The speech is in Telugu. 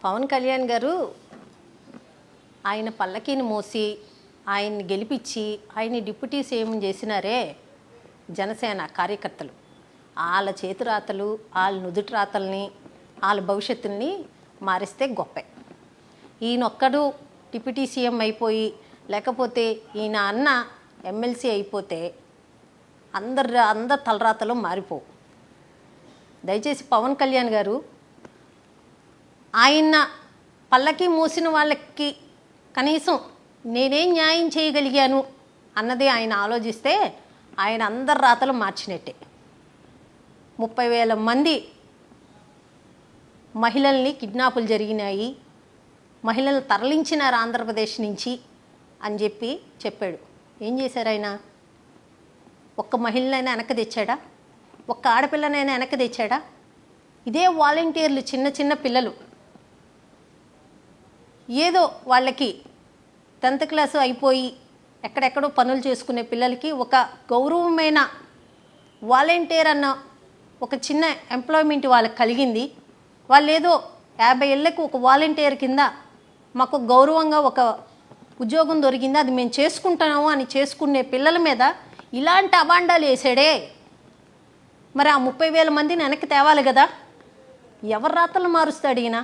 పవన్ కళ్యాణ్ గారు ఆయన పల్లకీని మోసి ఆయన్ని గెలిపించి ఆయన్ని డిప్యూటీ సీఎం చేసినారే జనసేన కార్యకర్తలు. వాళ్ళ చేతిరాతలు, వాళ్ళ నుదుటి రాతల్ని, వాళ్ళ భవిష్యత్తుని మారిస్తే గొప్పే. ఈయనొక్కడు డిప్యూటీ సీఎం అయిపోయి, లేకపోతే ఈయన అన్న ఎమ్మెల్సీ అయిపోతే అందరి తలరాతలు మారిపోవు. దయచేసి పవన్ కళ్యాణ్ గారు ఆయన పల్లకి మోసిన వాళ్ళకి కనీసం నేనేం న్యాయం చేయగలిగాను అన్నది ఆయన ఆలోచిస్తే ఆయన అందరి రాతలు మార్చినట్టే. 30,000 మంది మహిళల్ని కిడ్నాపులు జరిగినాయి, మహిళలు తరలించినారు ఆంధ్రప్రదేశ్ నుంచి అని చెప్పాడు. ఏం చేశారు ఆయన? ఒక్క మహిళనైనా వెనక్కి తెచ్చాడా? ఒక్క ఆడపిల్లనైనా వెనక్కి తెచ్చాడా? ఇదే వాలంటీర్లు, చిన్న చిన్న పిల్లలు, ఏదో వాళ్ళకి 10th క్లాసు అయిపోయి ఎక్కడెక్కడో పనులు చేసుకునే పిల్లలకి ఒక గౌరవమైన వాలంటీర్ అన్న ఒక చిన్న ఎంప్లాయ్మెంట్ వాళ్ళకి కలిగింది. వాళ్ళు ఏదో 50 ఏళ్ళకి ఒక వాలంటీర్ కింద మాకు గౌరవంగా ఒక ఉద్యోగం దొరికింది, అది మేము చేసుకుంటాము అని చేసుకునే పిల్లల మీద ఇలాంటి అబాండాలు వేసాడే. మరి ఆ 30,000 మందిని వెనక్కి తేవాలి కదా. ఎవరి రాతలు మారుస్తాడు ఈయన?